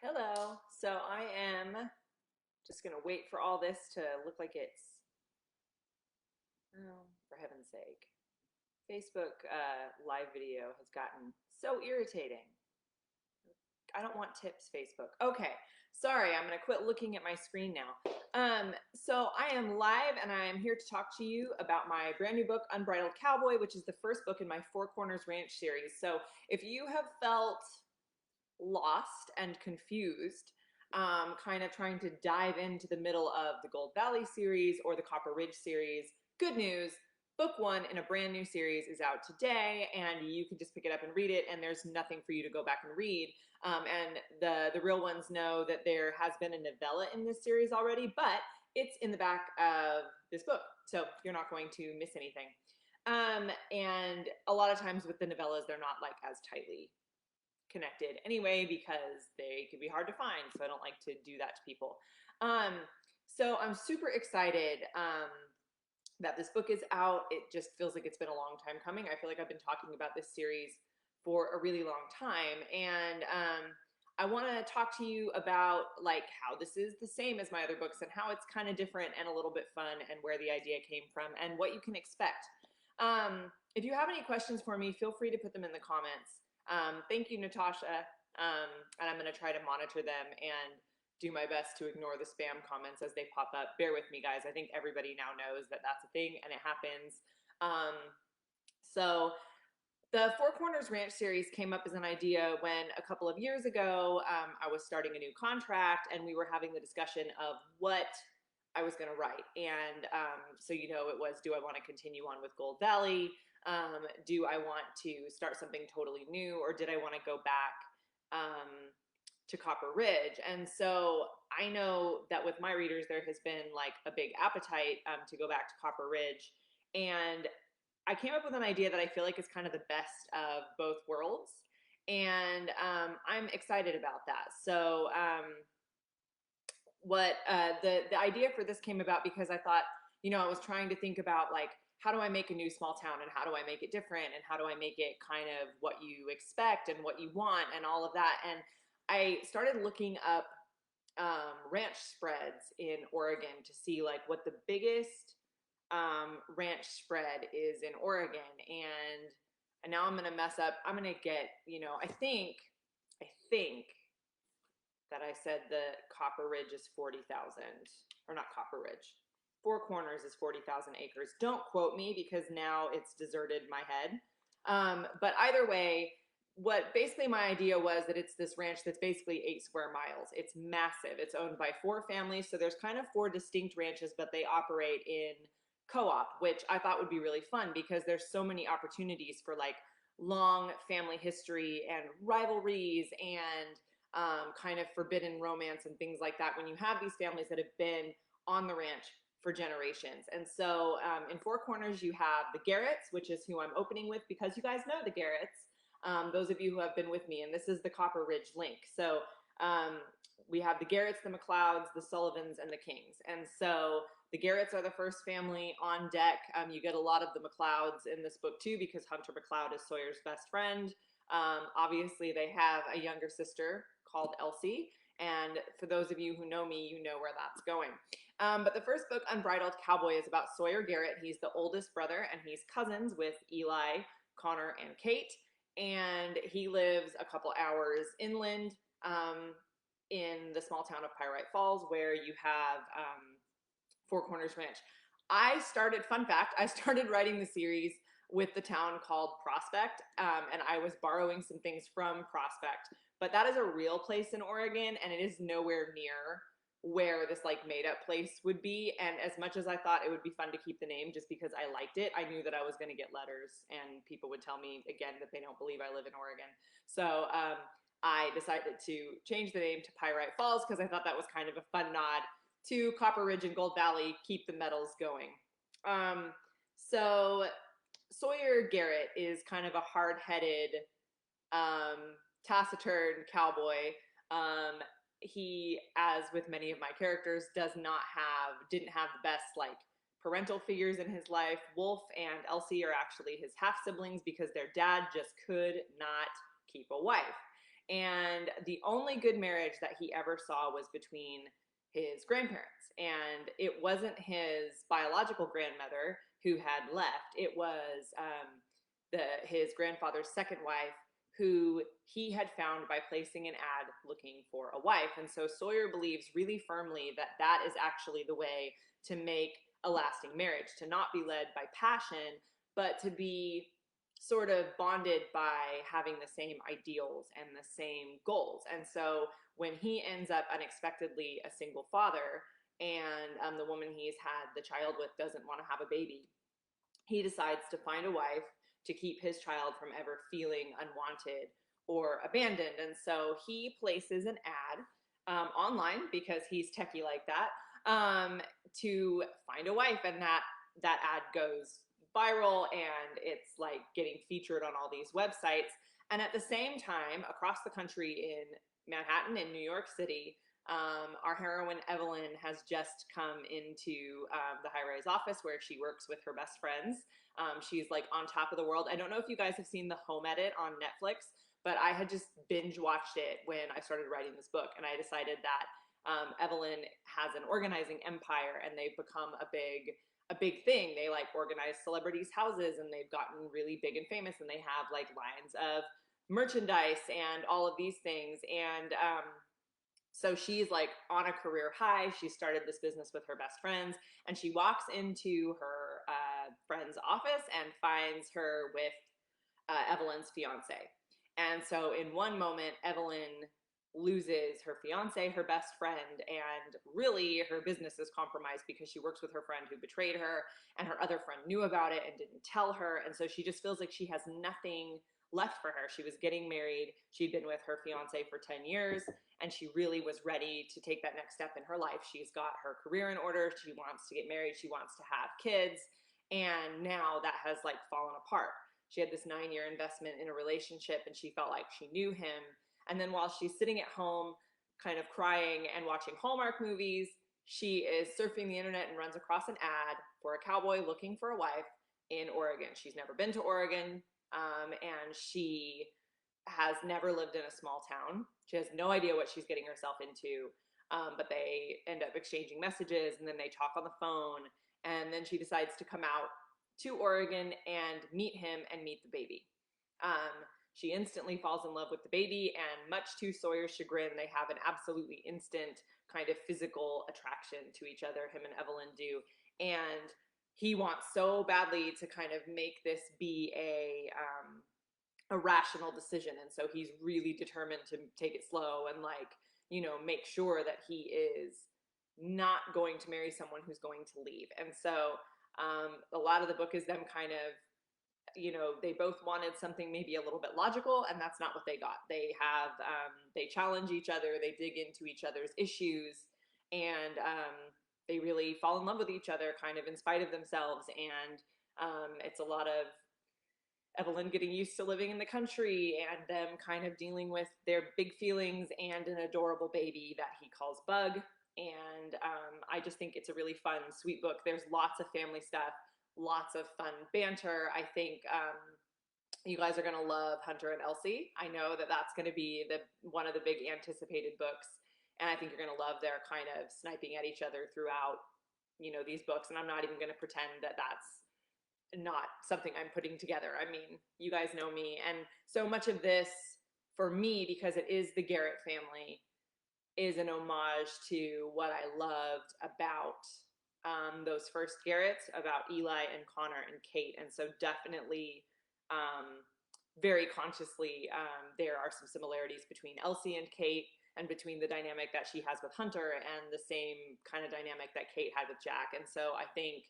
Hello. So I am just going to wait for all this to look like oh, for heaven's sake. Facebook live video has gotten so irritating. I don't want tips, Facebook. Okay. Sorry, I'm going to quit looking at my screen now. So I am live and I am here to talk to you about my brand new book, Unbridled Cowboy, which is the first book in my Four Corners Ranch series. So if you have felt lost and confused, kind of trying to dive into the middle of the Gold Valley series or the Copper Ridge series, good news. Book one in a brand new series is out today, and you can just pick it up and read it, and there's nothing for you to go back and read. And the real ones know that there has been a novella in this series already, but it's in the back of this book, so you're not going to miss anything. And a lot of times with the novellas, they're not like as tightly connected anyway because they can be hard to find, so I don't like to do that to people. So I'm super excited that this book is out. It just feels like it's been a long time coming. I feel like I've been talking about this series for a really long time, and I want to talk to you about like how this is the same as my other books and how it's kind of different and a little bit fun and where the idea came from and what you can expect. If you have any questions for me, feel free to put them in the comments. Thank you, Natasha. And I'm going to try to monitor them and do my best to ignore the spam comments as they pop up. Bear with me, guys. I think everybody now knows that that's a thing and it happens. So the Four Corners Ranch series came up as an idea when a couple of years ago I was starting a new contract and we were having the discussion of what I was going to write. And so, it was, do I want to continue on with Gold Valley? Do I want to start something totally new, or did I want to go back to Copper Ridge? And so I know that with my readers, there has been like a big appetite to go back to Copper Ridge. And I came up with an idea that I feel like is kind of the best of both worlds. And I'm excited about that. So the idea for this came about because I thought, I was trying to think about like, how do I make a new small town and how do I make it different and how do I make it kind of what you expect and what you want and all of that. And I started looking up ranch spreads in Oregon to see like what the biggest ranch spread is in Oregon. And now I'm going to mess up. I'm going to get, I think that I said the Copper Ridge is 40,000, or not Copper Ridge. Four Corners is 40,000 acres. Don't quote me because now it's deserted my head. But either way, what basically my idea was that it's this ranch that's basically 8 square miles. It's massive. It's owned by 4 families. So there's kind of 4 distinct ranches, but they operate in co-op, which I thought would be really fun because there's so many opportunities for like long family history and rivalries and kind of forbidden romance and things like that when you have these families that have been on the ranch for generations. And so in Four Corners, you have the Garretts, which is who I'm opening with because you guys know the Garretts, those of you who have been with me, and this is the Copper Ridge link. So we have the Garretts, the McLeods, the Sullivans, and the Kings. And so the Garretts are the first family on deck. You get a lot of the McLeods in this book too because Hunter McLeod is Sawyer's best friend. Obviously, they have a younger sister called Elsie. And for those of you who know me, you know where that's going. But the first book, Unbridled Cowboy, is about Sawyer Garrett. He's the oldest brother, and he's cousins with Eli, Connor, and Kate. And he lives a couple hours inland in the small town of Pyrite Falls, where you have Four Corners Ranch. Fun fact, I started writing the series with the town called Prospect, and I was borrowing some things from Prospect. But that is a real place in Oregon, and it is nowhere near where this like made up place would be. And as much as I thought it would be fun to keep the name just because I liked it, I knew that I was going to get letters and people would tell me again that they don't believe I live in Oregon. So I decided to change the name to Pyrite Falls because I thought that was kind of a fun nod to Copper Ridge and Gold Valley, keep the metals going. So Sawyer Garrett is kind of a hard-headed, taciturn cowboy. He, as with many of my characters, didn't have the best like parental figures in his life. Wolf and Elsie are actually his half siblings because their dad just could not keep a wife. And the only good marriage that he ever saw was between his grandparents. And it wasn't his biological grandmother who had left, it was his grandfather's second wife, who he had found by placing an ad looking for a wife. And so Sawyer believes really firmly that that is actually the way to make a lasting marriage, to not be led by passion, but to be sort of bonded by having the same ideals and the same goals. And so when he ends up unexpectedly a single father, and the woman he's had the child with doesn't want to have a baby, he decides to find a wife to keep his child from ever feeling unwanted or abandoned. And so he places an ad online, because he's techie like that, to find a wife. And that ad goes viral, and it's like getting featured on all these websites. And at the same time, across the country in Manhattan and New York City, our heroine Evelyn has just come into the high-rise office where she works with her best friends. She's like on top of the world. I don't know if you guys have seen The Home Edit on Netflix, but I had just binge watched it when I started writing this book, and I decided that Evelyn has an organizing empire, and they've become a big thing. They like organize celebrities' houses, and they've gotten really big and famous, and they have like lines of merchandise and all of these things. And so she's like on a career high. She started this business with her best friends, and she walks into her friend's office and finds her with Evelyn's fiance. And so in one moment, Evelyn loses her fiance, her best friend, and really her business is compromised because she works with her friend who betrayed her, and her other friend knew about it and didn't tell her. And so she just feels like she has nothing left for her. She was getting married. She'd been with her fiance for 10 years, and she really was ready to take that next step in her life. She's got her career in order. She wants to get married. She wants to have kids. And now that has like fallen apart. She had this 9-year investment in a relationship, and she felt like she knew him. And then while she's sitting at home kind of crying and watching Hallmark movies, she is surfing the internet and runs across an ad for a cowboy looking for a wife in Oregon. She's never been to Oregon, and she has never lived in a small town. She has no idea what she's getting herself into, but they end up exchanging messages, and then they talk on the phone, and then she decides to come out to Oregon and meet him and meet the baby. She instantly falls in love with the baby, and much to Sawyer's chagrin, they have an absolutely instant kind of physical attraction to each other, him and Evelyn do. And he wants so badly to kind of make this be a rational decision. And so he's really determined to take it slow and like, you know, make sure that he is not going to marry someone who's going to leave. And so a lot of the book is them kind of, you know, they both wanted something maybe a little bit logical, and that's not what they got. They have, they challenge each other, they dig into each other's issues, and they really fall in love with each other kind of in spite of themselves. And it's a lot of Evelyn getting used to living in the country and them kind of dealing with their big feelings and an adorable baby that he calls Bug. And I just think it's a really fun, sweet book. There's lots of family stuff, lots of fun banter. I think you guys are going to love Hunter and Elsie. I know that that's going to be one of the big anticipated books, and I think you're going to love their kind of sniping at each other throughout, you know, these books. And I'm not even going to pretend that that's not something I'm putting together. I mean, you guys know me, and so much of this for me, because it is the Garrett family, is an homage to what I loved about those first Garretts, about Eli and Connor and Kate. And so definitely, very consciously, there are some similarities between Elsie and Kate, and between the dynamic that she has with Hunter and the same kind of dynamic that Kate had with Jack. And so I think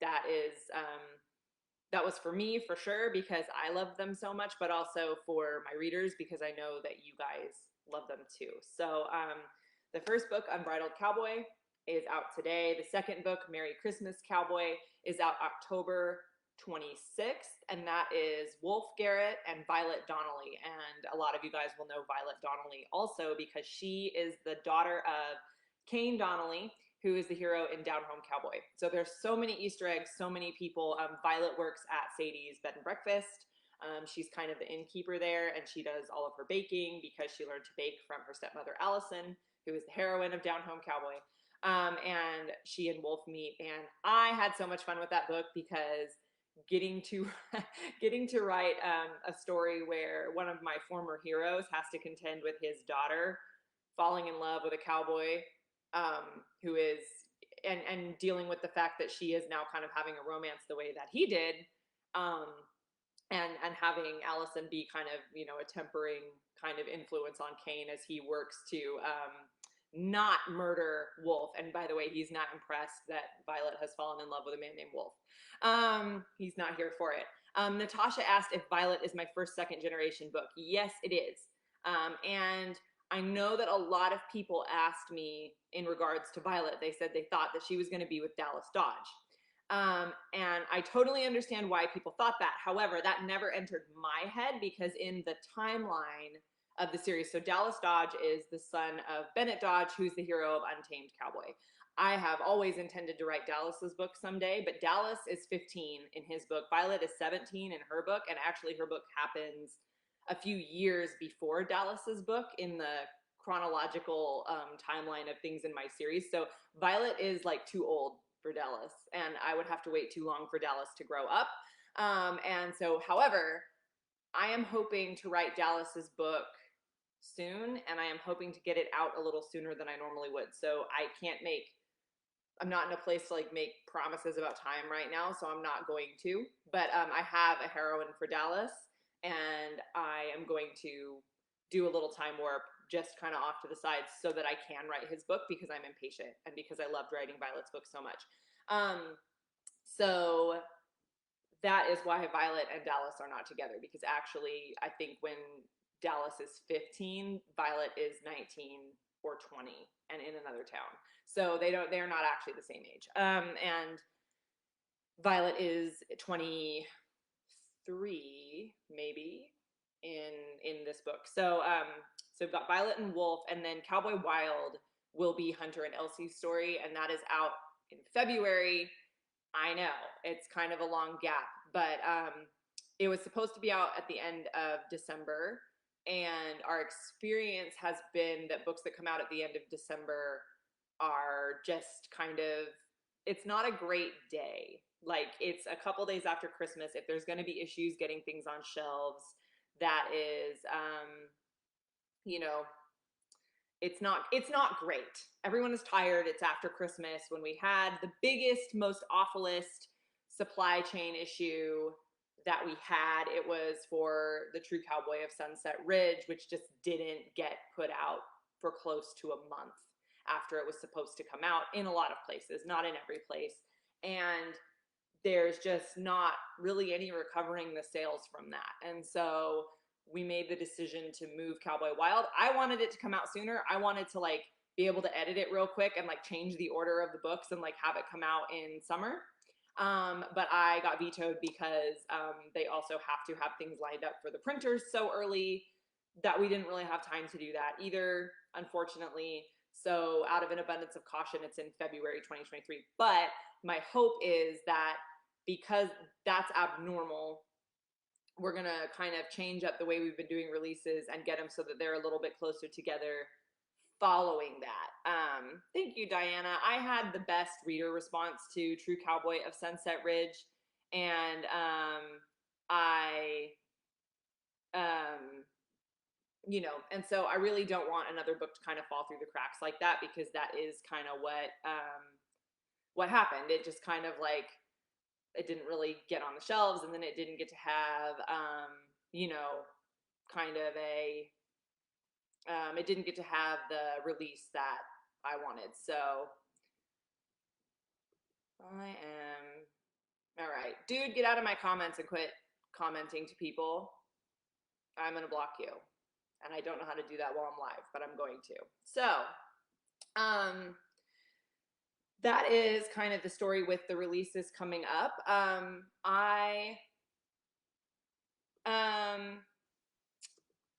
that was for me for sure, because I love them so much, but also for my readers because I know that you guys love them too. So the first book, Unbridled Cowboy, is out today. The second book, Merry Christmas Cowboy, is out October 26th, and that is Wolf Garrett and Violet Donnelly. And a lot of you guys will know Violet Donnelly also because she is the daughter of Kane Donnelly, who is the hero in Down Home Cowboy. So there's so many Easter eggs, so many people. Violet works at Sadie's Bed and Breakfast. She's kind of the innkeeper there, and she does all of her baking because she learned to bake from her stepmother, Allison, who is the heroine of Down Home Cowboy. And she and Wolf meet, and I had so much fun with that book because getting to getting to write a story where one of my former heroes has to contend with his daughter falling in love with a cowboy who is and dealing with the fact that she is now kind of having a romance the way that he did, and having Allison be kind of, you know, a tempering kind of influence on Kane as he works to not murder Wolf. And by the way, he's not impressed that Violet has fallen in love with a man named Wolf. He's not here for it. Natasha asked if Violet is my first second generation book. Yes, it is. And I know that a lot of people asked me in regards to Violet. They said they thought that she was going to be with Dallas Dodge. And I totally understand why people thought that. However, that never entered my head because in the timeline of the series, so Dallas Dodge is the son of Bennett Dodge, who's the hero of Untamed Cowboy. I have always intended to write Dallas's book someday, but Dallas is 15 in his book. Violet is 17 in her book, and actually her book happens a few years before Dallas's book in the chronological timeline of things in my series. So Violet is like too old for Dallas, and I would have to wait too long for Dallas to grow up. And so, however, I am hoping to write Dallas's book soon, and I am hoping to get it out a little sooner than I normally would. So I'm not in a place to like make promises about time right now, so I'm not going to. But I have a heroine for Dallas, and I am going to do a little time warp just kind of off to the side so that I can write his book because I'm impatient and because I loved writing Violet's book so much. So that is why Violet and Dallas are not together, because actually I think when Dallas is 15, Violet is 19 or 20 and in another town. So they're not actually the same age. And Violet is 23 maybe in this book. So we've got Violet and Wolf, and then Cowboy Wild will be Hunter and Elsie's story, and that is out in February. I know it's kind of a long gap, but it was supposed to be out at the end of December, and our experience has been that books that come out at the end of December are just kind of, it's not a great day. Like, it's a couple days after Christmas. If there's going to be issues getting things on shelves, that is, you know, it's not great. Everyone is tired. It's after Christmas when we had the biggest, most awfulest supply chain issue that we had. It was for the True Cowboy of Sunset Ridge, which just didn't get put out for close to a month after it was supposed to come out in a lot of places, not in every place. And there's just not really any recovering the sales from that. And so we made the decision to move Cowboy Wild. I wanted it to come out sooner. I wanted to like be able to edit it real quick and like change the order of the books and like have it come out in summer. But I got vetoed because they also have to have things lined up for the printers so early that we didn't really have time to do that either, unfortunately. So out of an abundance of caution, it's in February 2023. But my hope is that because that's abnormal, we're going to kind of change up the way we've been doing releases and get them so that they're a little bit closer together following that. Thank you, Diana. I had the best reader response to True Cowboy of Sunset Ridge, and you know, and so I really don't want another book to kind of fall through the cracks like that, because that is kind of what happened. It just kind of like, it didn't really get on the shelves, and then it didn't get to have, you know, kind of a, it didn't get to have the release that I wanted. So I am, all right, dude, get out of my comments and quit commenting to people. I'm going to block you. And I don't know how to do that while I'm live, but I'm going to. So, that is kind of the story with the releases coming up.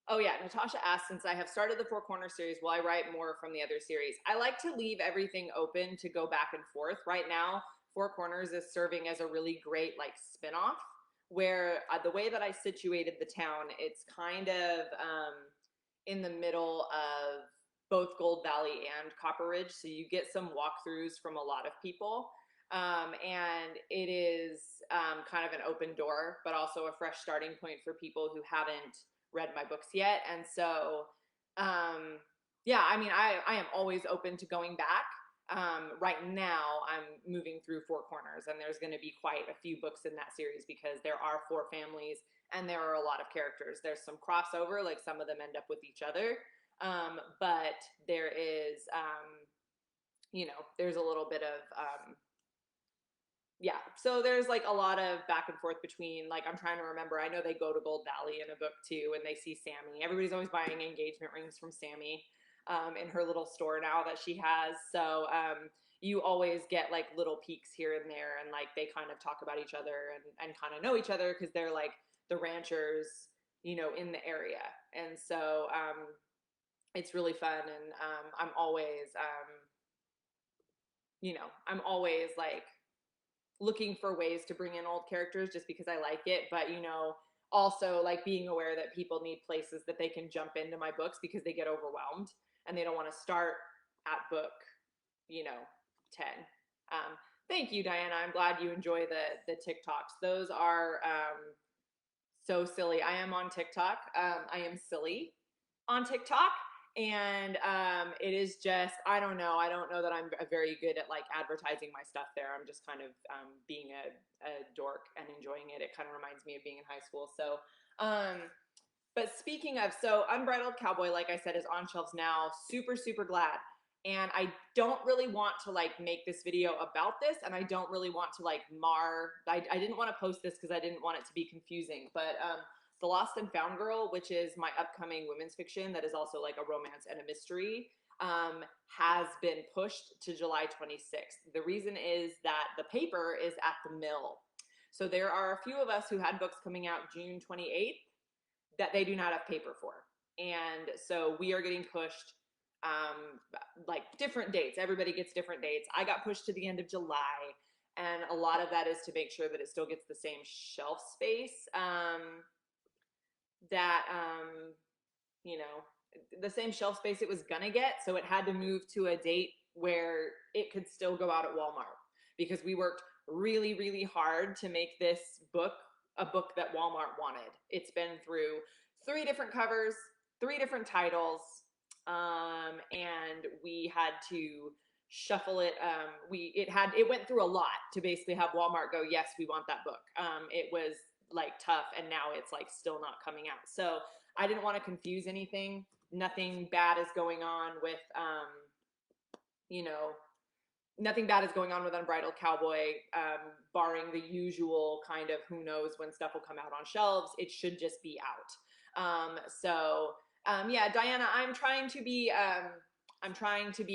Oh yeah, Natasha asked, since I have started the Four Corners series, will I write more from the other series? I like to leave everything open to go back and forth. Right now, Four Corners is serving as a really great like spinoff where the way that I situated the town, it's kind of in the middle of both Gold Valley and Copper Ridge. So you get some walkthroughs from a lot of people. And it is kind of an open door, but also a fresh starting point for people who haven't read my books yet. And so, yeah, I mean, I am always open to going back. Right now, I'm moving through Four Corners, and there's going to be quite a few books in that series because there are four families and there are a lot of characters. There's some crossover, like some of them end up with each other, but there is, there's a little bit of yeah, so there's like a lot of back and forth between, like, I'm trying to remember, I know they go to Gold Valley in a book too, and they see Sammy. Everybody's always buying engagement rings from Sammy in her little store now that she has. So you always get like little peeks here and there, and like they kind of talk about each other and kind of know each other because they're like the ranchers, in the area. And so it's really fun, and I'm always, I'm always like looking for ways to bring in old characters just because I like it, but also like being aware that people need places that they can jump into my books because they get overwhelmed and they don't want to start at book 10. Thank you, Diana. I'm glad you enjoy the TikToks. Those are so silly. I am on TikTok. I am silly on TikTok. And it is just, I don't know that I'm very good at like advertising my stuff there. I'm just kind of being a dork and enjoying it. It kind of reminds me of being in high school. So, but speaking of, so Unbridled Cowboy, like I said, is on shelves now. Super, super glad. And I don't really want to like make this video about this, and I don't really want to like I didn't want to post this because I didn't want it to be confusing, but The Lost and Found Girl, which is my upcoming women's fiction that is also like a romance and a mystery, has been pushed to July 26th. The reason is that the paper is at the mill. So there are a few of us who had books coming out June 28th that they do not have paper for. And so we are getting pushed like different dates. Everybody gets different dates. I got pushed to the end of July. And a lot of that is to make sure that it still gets the same shelf space the same shelf space it was gonna get. So it had to move to a date where it could still go out at Walmart because we worked really, really hard to make this book a book that Walmart wanted. It's been through 3 different covers, 3 different titles, and we had to shuffle it. It went through a lot to basically have Walmart go, yes, we want that book. It was like tough, and now it's like still not coming out. So I didn't want to confuse anything. Nothing bad is going on with nothing bad is going on with Unbridled Cowboy, barring the usual kind of who knows when stuff will come out on shelves. It should just be out. Yeah, Diana, I'm trying to be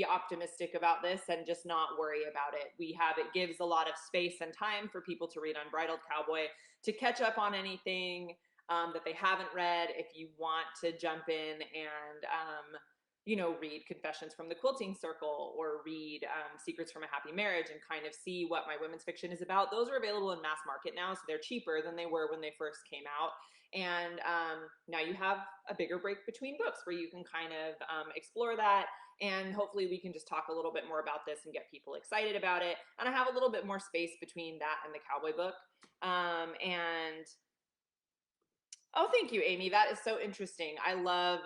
optimistic about this and just not worry about it. It gives a lot of space and time for people to read Unbridled Cowboy, to catch up on anything that they haven't read. If you want to jump in and read Confessions from the Quilting Circle or read Secrets from a Happy Marriage and kind of see what my women's fiction is about, those are available in mass market now, so they're cheaper than they were when they first came out. And now you have a bigger break between books where you can kind of explore that, and hopefully we can just talk a little bit more about this and get people excited about it. And I have a little bit more space between that and the Cowboy book. Oh, thank you, Amy. That is so interesting. I love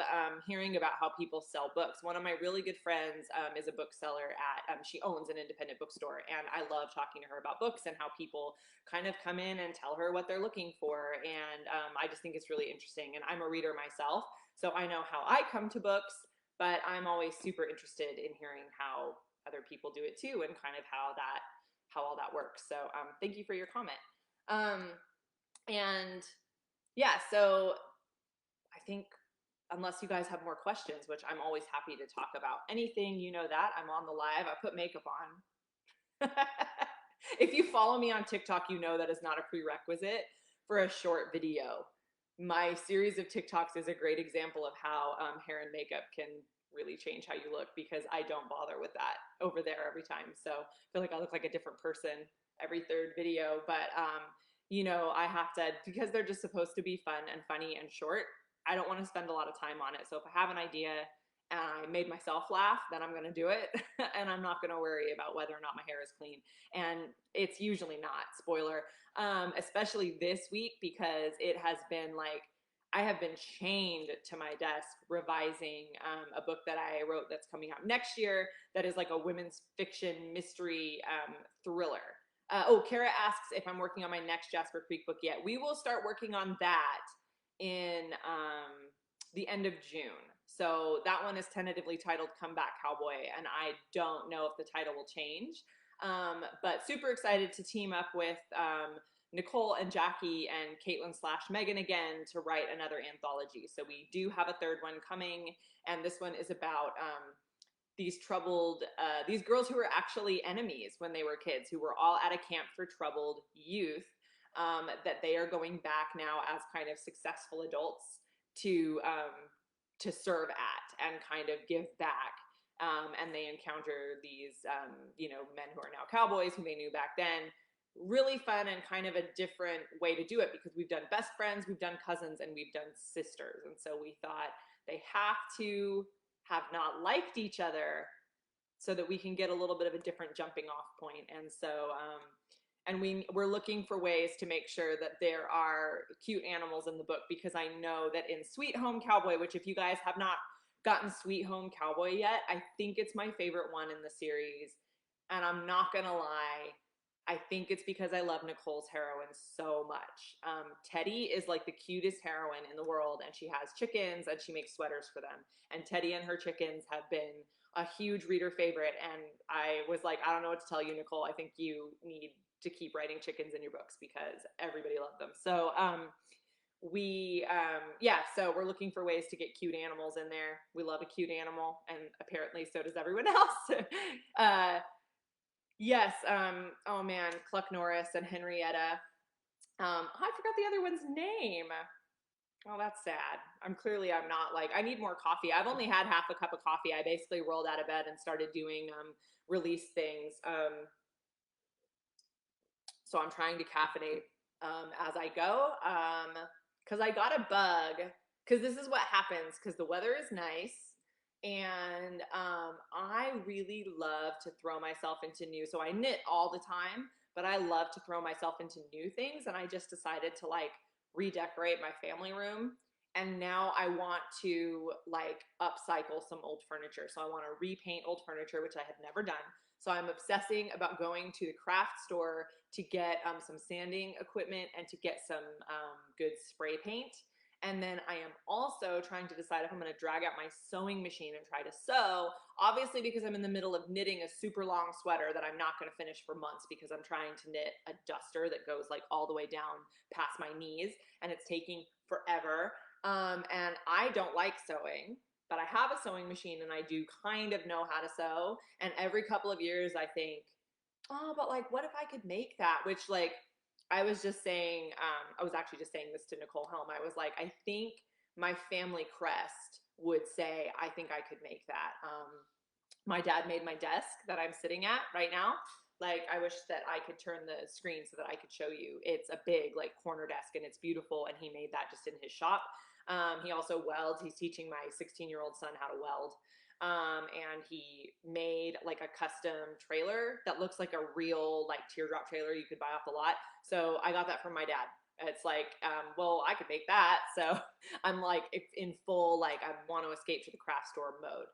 hearing about how people sell books. One of my really good friends is a bookseller she owns an independent bookstore, and I love talking to her about books and how people kind of come in and tell her what they're looking for. And I just think it's really interesting. And I'm a reader myself, so I know how I come to books, but I'm always super interested in hearing how other people do it too, and kind of how all that works. So thank you for your comment. And yeah, so I think unless you guys have more questions, which I'm always happy to talk about anything, that I'm on the live. I put makeup on. If you follow me on TikTok, that is not a prerequisite for a short video. My series of TikToks is a great example of how hair and makeup can really change how you look, because I don't bother with that over there every time. So I feel like I look like a different person every third video. But I have to, because they're just supposed to be fun and funny and short, I don't want to spend a lot of time on it. So if I have an idea and I made myself laugh, then I'm going to do it. And I'm not going to worry about whether or not my hair is clean. And it's usually not, spoiler, especially this week, because it has been like, I have been chained to my desk revising a book that I wrote that's coming out next year that is like a women's fiction mystery thriller. Kara asks if I'm working on my next Jasper Creek book yet. We will start working on that in the end of June. So that one is tentatively titled Comeback Cowboy, and I don't know if the title will change. But super excited to team up with Nicole and Jackie and Caitlin/Megan again to write another anthology. So we do have a third one coming, and this one is about these girls who were actually enemies when they were kids, who were all at a camp for troubled youth, that they are going back now as kind of successful adults to serve at and kind of give back. And they encounter these, men who are now cowboys who they knew back then. Really fun and kind of a different way to do it, because we've done best friends, we've done cousins, and we've done sisters. And so we thought they have to have not liked each other so that we can get a little bit of a different jumping off point. And so, we're looking for ways to make sure that there are cute animals in the book, because I know that in Sweet Home Cowboy, which if you guys have not gotten Sweet Home Cowboy yet, I think it's my favorite one in the series. And I'm not gonna lie, I think it's because I love Nicole's heroine so much. Teddy is like the cutest heroine in the world, and she has chickens and she makes sweaters for them. And Teddy and her chickens have been a huge reader favorite. And I was like, I don't know what to tell you, Nicole. I think you need to keep writing chickens in your books because everybody loved them. So so we're looking for ways to get cute animals in there. We love a cute animal, and apparently so does everyone else. Yes. Oh man, Cluck Norris and Henrietta. I forgot the other one's name. Oh, that's sad. I'm not like, I need more coffee. I've only had half a cup of coffee. I basically rolled out of bed and started doing release things. So I'm trying to caffeinate as I go. Because I got a bug. Because this is what happens. Because the weather is nice. And I really love to throw myself into new. So I knit all the time, but I love to throw myself into new things. And I just decided to like redecorate my family room. And now I want to like upcycle some old furniture. So I want to repaint old furniture, which I have never done. So I'm obsessing about going to the craft store to get some sanding equipment and to get some good spray paint. And then I am also trying to decide if I'm going to drag out my sewing machine and try to sew, obviously because I'm in the middle of knitting a super long sweater that I'm not going to finish for months, because I'm trying to knit a duster that goes like all the way down past my knees, and it's taking forever. And I don't like sewing, but I have a sewing machine and I do kind of know how to sew. And every couple of years I think, oh, but like, what if I could make that? Which like, I was just saying, I was actually just saying this to Nicole Helm. I was like, I think my family crest would say, I think I could make that. My dad made my desk that I'm sitting at right now. Like, I wish that I could turn the screen so that I could show you. It's a big like corner desk and it's beautiful. And he made that just in his shop. He also welds. He's teaching my 16-year-old son how to weld. And he made like a custom trailer that looks like a real like teardrop trailer you could buy off the lot. So I got that from my dad. It's like, well, I could make that. So I'm like in full, like I want to escape to the craft store mode.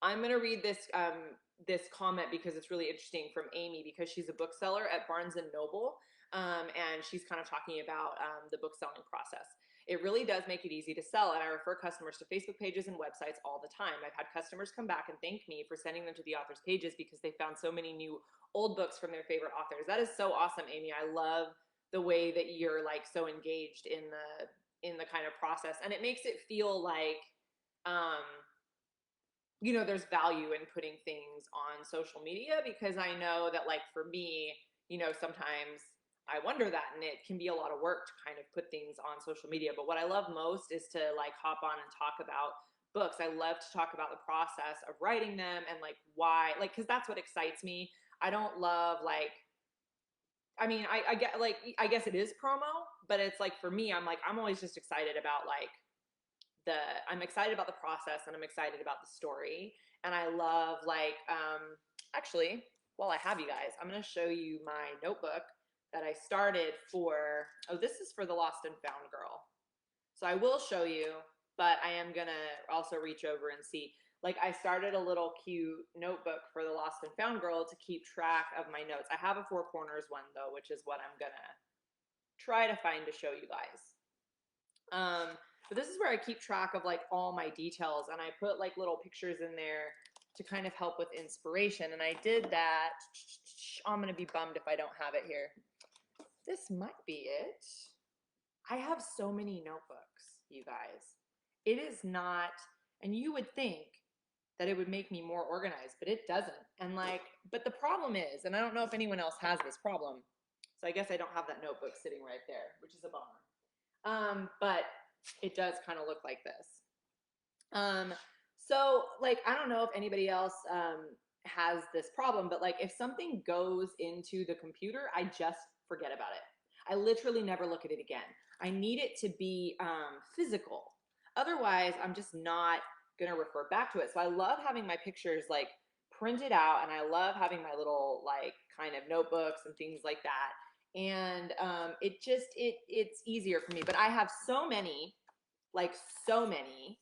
I'm going to read this comment because it's really interesting, from Amy, because she's a bookseller at Barnes and Noble. And she's kind of talking about the book selling process. It really does make it easy to sell, and I refer customers to Facebook pages and websites all the time. I've had customers come back and thank me for sending them to the author's pages because they found so many new old books from their favorite authors. That is so awesome, Amy. I love the way that you're like so engaged in the kind of process, and it makes it feel like there's value in putting things on social media, because I know that like for me, sometimes I wonder that, and it can be a lot of work to kind of put things on social media. But what I love most is to like hop on and talk about books. I love to talk about the process of writing them and like why, like, because that's what excites me. I don't love like I mean, I get like, I guess it is promo, but it's like for me, I'm like, I'm always just excited about like I'm excited about the process and I'm excited about the story. And I love like, actually, while I have you guys, I'm going to show you my notebook that I started for, oh, this is for the Lost and Found Girl. So I will show you, but I am going to also reach over and see. Like I started a little cute notebook for the Lost and Found Girl to keep track of my notes. I have a Four Corners one though, which is what I'm going to try to find to show you guys. But this is where I keep track of like all my details, and I put like little pictures in there to kind of help with inspiration. And I did that. I'm going to be bummed if I don't have it here. This might be it. I have so many notebooks, you guys. It is not, and you would think that it would make me more organized, but it doesn't. And like, but the problem is, and I don't know if anyone else has this problem, so I guess I don't have that notebook sitting right there, which is a bummer. But it does kind of look like this. So like, I don't know if anybody else has this problem, but like if something goes into the computer, I just forget about it. I literally never look at it again. I need it to be physical. Otherwise, I'm just not gonna refer back to it. So I love having my pictures like printed out, and I love having my little like kind of notebooks and things like that. And it's easier for me. But I have so many, like so many.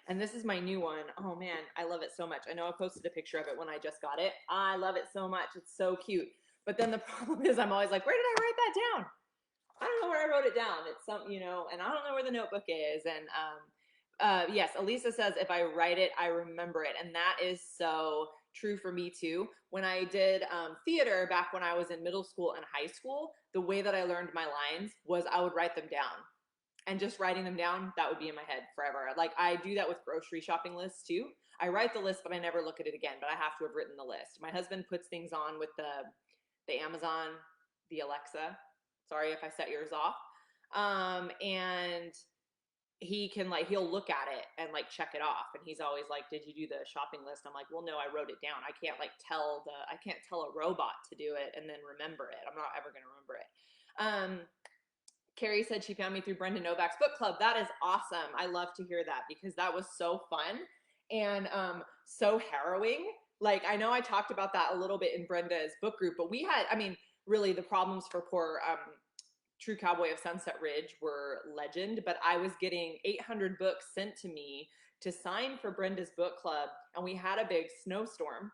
And this is my new one. Oh man, I love it so much. I know I posted a picture of it when I just got it. I love it so much. It's so cute. But then the problem is I'm always like, where did I write that down? I don't know where I wrote it down. It's some, you know, and I don't know where the notebook is. And yes, Elisa says if I write it, I remember it. And that is so true for me too. When I did theater back when I was in middle school and high school, the way that I learned my lines was I would write them down. And just writing them down, that would be in my head forever. Like I do that with grocery shopping lists too. I write the list, but I never look at it again, but I have to have written the list. My husband puts things on with the Amazon, the Alexa. Sorry if I set yours off. And he can like, he'll look at it and like check it off. And he's always like, did you do the shopping list? I'm like, well, no, I wrote it down. I can't tell a robot to do it and then remember it. I'm not ever going to remember it. Carrie said she found me through Brenda Novak's book club. That is awesome. I love to hear that because that was so fun and so harrowing. Like, I know I talked about that a little bit in Brenda's book group, but we had, I mean, really the problems for poor True Cowboy of Sunset Ridge were legend, but I was getting 800 books sent to me to sign for Brenda's book club, and we had a big snowstorm,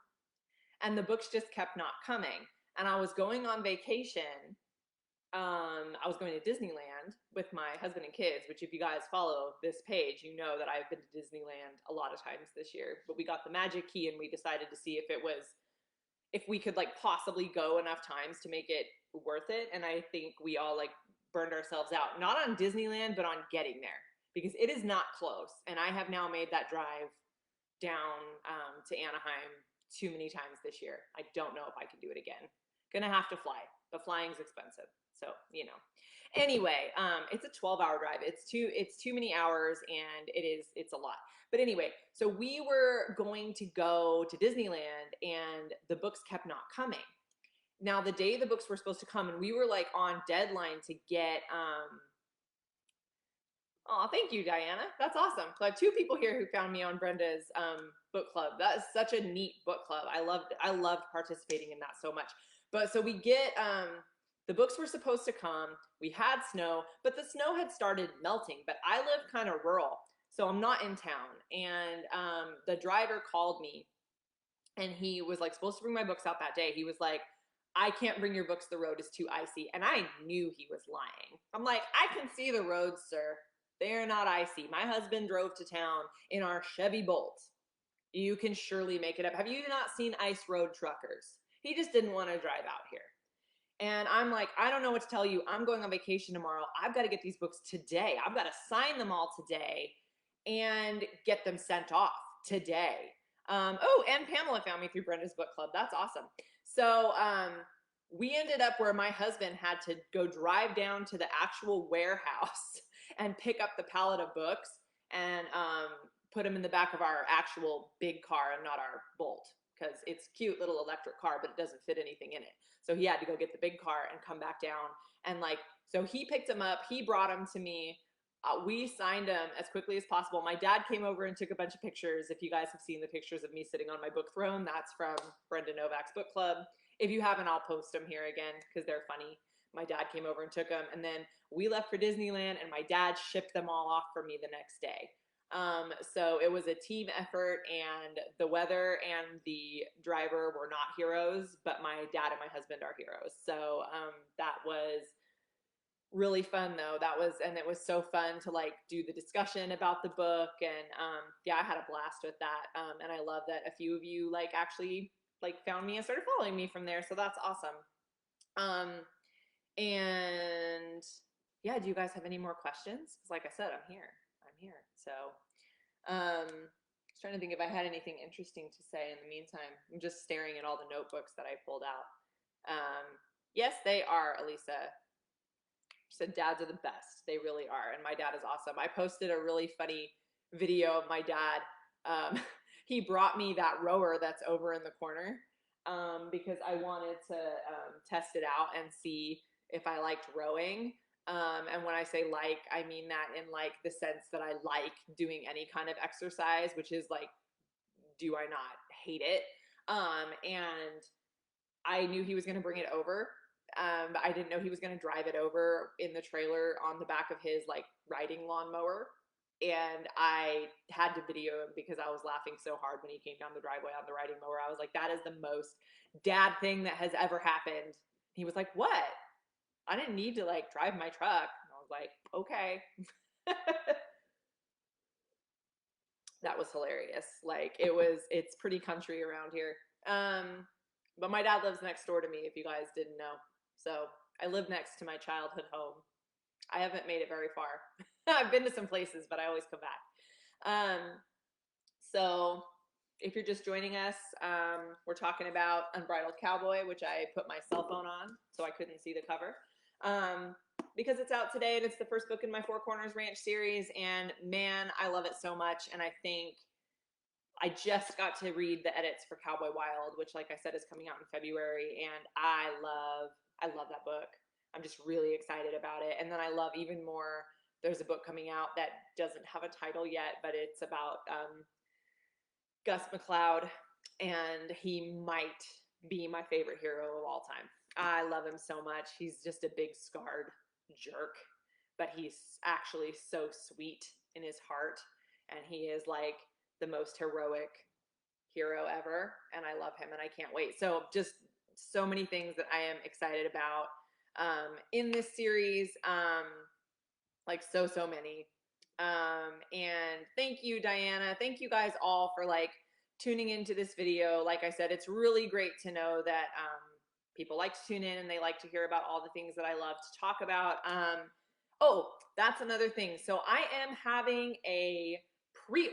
and the books just kept not coming. And I was going on vacation. I was going to Disneyland with my husband and kids, which if you guys follow this page, you know that I've been to Disneyland a lot of times this year. But we got the magic key and we decided to see if we could like possibly go enough times to make it worth it. And I think we all like burned ourselves out, not on Disneyland, but on getting there because it is not close. And I have now made that drive down to Anaheim too many times this year. I don't know if I can do it again. Gonna have to fly, but flying's expensive. So, you know, anyway, it's a 12-hour drive. It's too many hours and it's a lot. But anyway, so we were going to go to Disneyland and the books kept not coming. Now the day the books were supposed to come and we were like on deadline to get, oh, thank you, Diana. That's awesome. So I have two people here who found me on Brenda's book club. That is such a neat book club. I loved participating in that so much. But so we get, the books were supposed to come. We had snow, but the snow had started melting. But I live kind of rural, so I'm not in town. And the driver called me, and he was like supposed to bring my books out that day. He was like, I can't bring your books. The road is too icy. And I knew he was lying. I'm like, I can see the roads, sir. They are not icy. My husband drove to town in our Chevy Bolt. You can surely make it up. Have you not seen ice road truckers? He just didn't want to drive out here. And I'm like, I don't know what to tell you. I'm going on vacation tomorrow. I've got to get these books today. I've got to sign them all today and get them sent off today. Oh, and Pamela found me through Brenda's book club. That's awesome. So we ended up where my husband had to go drive down to the actual warehouse and pick up the pallet of books and put them in the back of our actual big car and not our Bolt because it's a cute little electric car, but it doesn't fit anything in it. So he had to go get the big car and come back down. And like, so he picked him up, he brought him to me. We signed him as quickly as possible. My dad came over and took a bunch of pictures. If you guys have seen the pictures of me sitting on my book throne, that's from Brenda Novak's book club. If you haven't, I'll post them here again because they're funny. My dad came over and took them, and then we left for Disneyland, and my dad shipped them all off for me the next day. So it was a team effort, and the weather and the driver were not heroes, but my dad and my husband are heroes. So that was really fun though. And it was so fun to like do the discussion about the book, and yeah, I had a blast with that. And I love that a few of you like actually like found me and started following me from there. So that's awesome. And yeah, do you guys have any more questions? Because like I said, I'm here. So I was trying to think if I had anything interesting to say in the meantime. I'm just staring at all the notebooks that I pulled out. Yes, they are, Elisa. She said dads are the best. They really are. And my dad is awesome. I posted a really funny video of my dad. He brought me that rower that's over in the corner because I wanted to test it out and see if I liked rowing. And when I say like, I mean that in like the sense that I like doing any kind of exercise, which is like, do I not hate it? And I knew he was going to bring it over. But I didn't know he was going to drive it over in the trailer on the back of his like riding lawnmower. And I had to video him because I was laughing so hard when he came down the driveway on the riding mower. I was like, that is the most dad thing that has ever happened. He was like, what? I didn't need to like drive my truck. And I was like, okay. That was hilarious. Like it's pretty country around here. But my dad lives next door to me, if you guys didn't know. So I live next to my childhood home. I haven't made it very far. I've been to some places, but I always come back. So if you're just joining us, we're talking about Unbridled Cowboy, which I put my cell phone on so I couldn't see the cover. Because it's out today and it's the first book in my Four Corners Ranch series. And man, I love it so much. And I think I just got to read the edits for Cowboy Wild, which like I said is coming out in February. And I love that book. I'm just really excited about it. And then I love even more, there's a book coming out that doesn't have a title yet, but it's about Gus McLeod, and he might be my favorite hero of all time. I love him so much. He's just a big scarred jerk, but he's actually so sweet in his heart, and he is like the most heroic hero ever, and I love him, and I can't wait. So just so many things that I am excited about in this series, like so many. And thank you, Diana. Thank you guys all for like tuning into this video. Like I said, it's really great to know that people like to tune in and they like to hear about all the things that I love to talk about. Oh, that's another thing. So I am having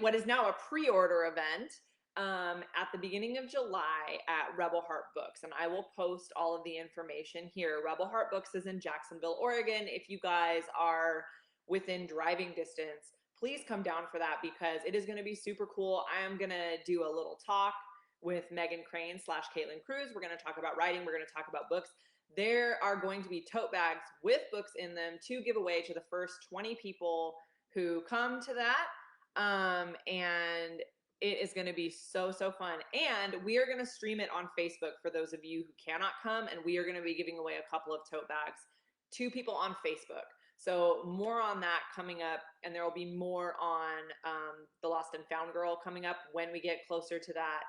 what is now a pre-order event at the beginning of July at Rebel Heart Books, and I will post all of the information here. Rebel Heart Books is in Jacksonville, Oregon. If you guys are within driving distance, please come down for that because it is going to be super cool. I am going to do a little talk with Megan Crane / Caitlin Cruz. We're going to talk about writing. We're going to talk about books. There are going to be tote bags with books in them to give away to the first 20 people who come to that. And it is going to be so fun. And we are going to stream it on Facebook for those of you who cannot come. And we are going to be giving away a couple of tote bags to people on Facebook. So more on that coming up, and there will be more on the Lost and Found Girl coming up when we get closer to that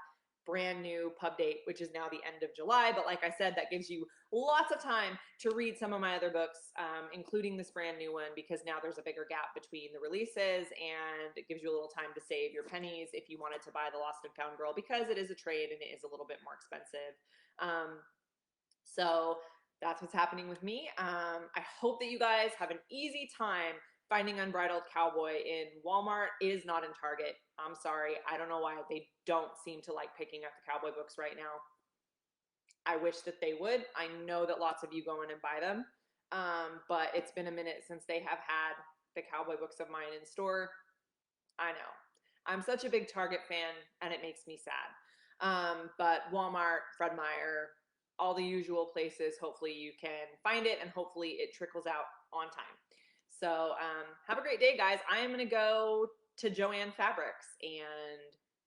brand new pub date, which is now the end of July. But like I said, that gives you lots of time to read some of my other books, including this brand new one, because now there's a bigger gap between the releases, and it gives you a little time to save your pennies if you wanted to buy the Lost and Found Girl, because it is a trade and it is a little bit more expensive. So that's what's happening with me. I hope that you guys have an easy time finding Unbridled Cowboy in Walmart. It is not in Target. I'm sorry. I don't know why they don't seem to like picking up the cowboy books right now. I wish that they would. I know that lots of you go in and buy them, but it's been a minute since they have had the cowboy books of mine in store. I know. I'm such a big Target fan, and it makes me sad. But Walmart, Fred Meyer, all the usual places, hopefully you can find it and hopefully it trickles out on time. So have a great day, guys. I am going to go to Joann Fabrics and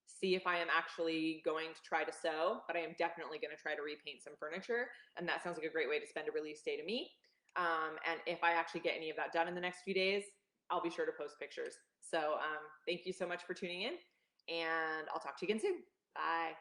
see if I am actually going to try to sew, but I am definitely going to try to repaint some furniture. And that sounds like a great way to spend a release day to me. And if I actually get any of that done in the next few days, I'll be sure to post pictures. So thank you so much for tuning in, and I'll talk to you again soon. Bye.